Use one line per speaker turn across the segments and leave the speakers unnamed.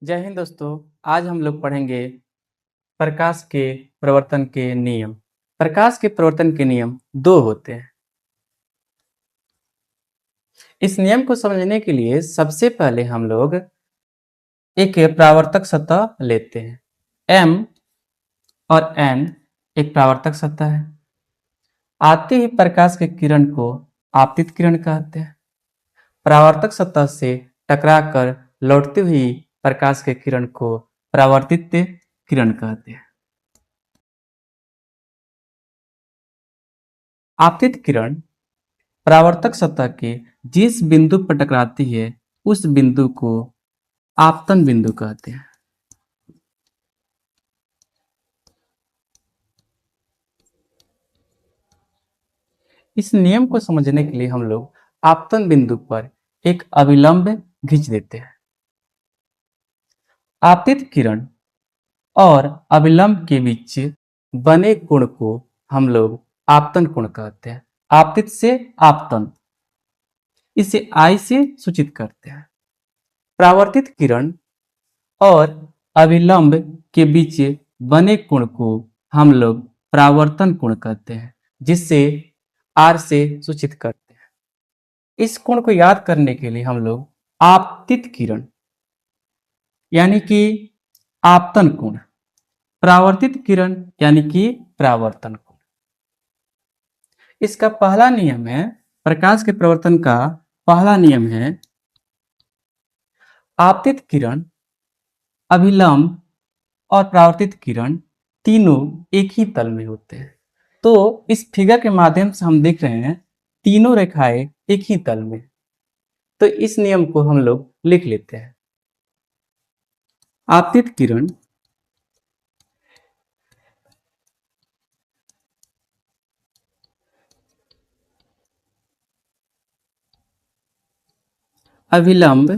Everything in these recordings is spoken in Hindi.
जय हिंद दोस्तों। आज हम लोग पढ़ेंगे प्रकाश के प्रवर्तन के नियम। प्रकाश के प्रवर्तन के नियम दो होते हैं। इस नियम को समझने के लिए सबसे पहले हम लोग एक परावर्तक सतह लेते हैं। M और N एक परावर्तक सतह है। आते ही प्रकाश के किरण को आपतित किरण कहते हैं। परावर्तक सतह से टकराकर लौटती हुई प्रकाश के किरण को परावर्तित किरण कहते हैं। आपतित किरण परावर्तक सतह के जिस बिंदु पर टकराती है उस बिंदु को आपतन बिंदु कहते हैं। इस नियम को समझने के लिए हम लोग आपतन बिंदु पर एक अभिलंब खींच देते हैं। आपतित किरण और अभिलंब के बीच बने कोण को हम लोग आपतन कोण कहते हैं। आपतित से आपतन, इसे I से सूचित करते हैं। परावर्तित किरण और अभिलंब के बीच बने कोण को हम लोग परावर्तन कोण कहते हैं, जिससे R से सूचित करते हैं। इस कोण को याद करने के लिए हम लोग आपतित किरण यानी कि आपतन कोण, परावर्तित किरण यानी कि परावर्तन कोण। इसका पहला नियम है, प्रकाश के प्रवर्तन का पहला नियम है, आपतित किरण, अभिलंब और परावर्तित किरण तीनों एक ही तल में होते हैं। तो इस फिगर के माध्यम से हम देख रहे हैं तीनों रेखाएं एक ही तल में। तो इस नियम को हम लोग लिख लेते हैं। आपतित किरण अभिलंब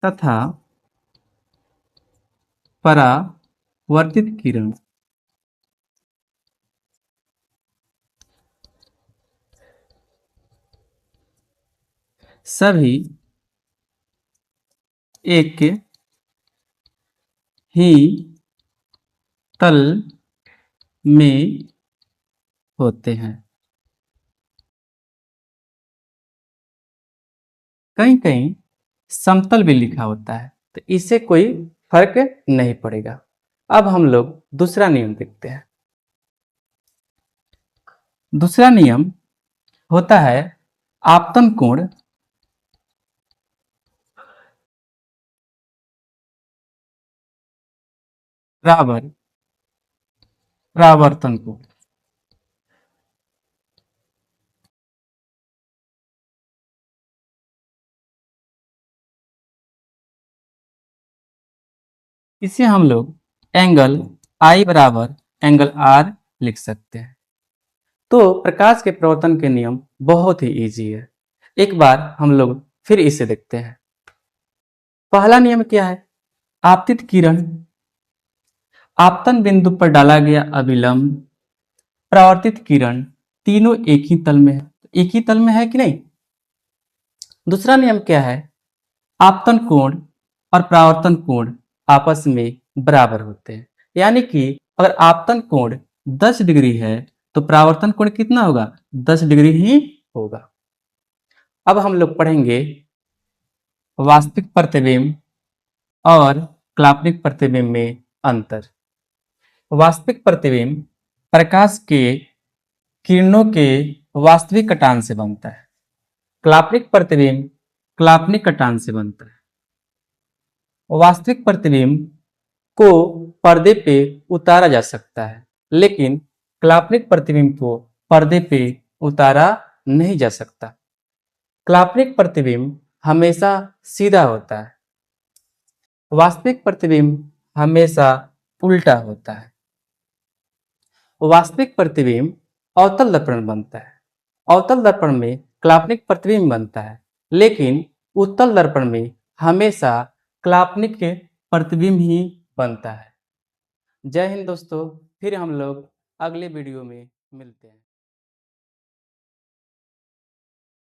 तथा परावर्तित किरण सभी एक ही तल में होते हैं। कहीं कहीं समतल भी लिखा होता है, तो इससे कोई फर्क नहीं पड़ेगा। अब हम लोग दूसरा नियम देखते हैं। दूसरा नियम होता है आपतन कोण बराबर परावर्तन कोण। इसे हम लोग एंगल I बराबर एंगल R लिख सकते हैं। तो प्रकाश के प्रवर्तन के नियम बहुत ही इजी है। एक बार हम लोग फिर इसे देखते हैं। पहला नियम क्या है? आपतित किरण आपतन बिंदु पर डाला गया अभिलंब, परावर्तित किरण तीनों एक ही तल में है। एक ही तल में है कि नहीं? दूसरा नियम क्या है? आपतन कोण और परावर्तन कोण आपस में बराबर होते हैं। यानी कि अगर आपतन कोण 10 डिग्री है तो परावर्तन कोण कितना होगा? 10 डिग्री ही होगा। अब हम लोग पढ़ेंगे वास्तविक प्रतिबिंब और काल्पनिक प्रतिबिंब में अंतर। वास्तविक प्रतिबिंब प्रकाश के किरणों के वास्तविक कटान से बनता है। काल्पनिक प्रतिबिंब काल्पनिक कटान से बनता है। वास्तविक प्रतिबिंब को पर्दे पे उतारा जा सकता है, लेकिन काल्पनिक प्रतिबिंब को पर्दे पे उतारा नहीं जा सकता। काल्पनिक प्रतिबिंब हमेशा सीधा होता है, वास्तविक प्रतिबिंब हमेशा उल्टा होता है। वास्तविक प्रतिबिंब अवतल दर्पण बनता है। अवतल दर्पण में काल्पनिक प्रतिबिंब बनता है, लेकिन उत्तल दर्पण में हमेशा काल्पनिक प्रतिबिंब ही बनता है। जय हिंद दोस्तों, फिर हम लोग अगले वीडियो में मिलते हैं।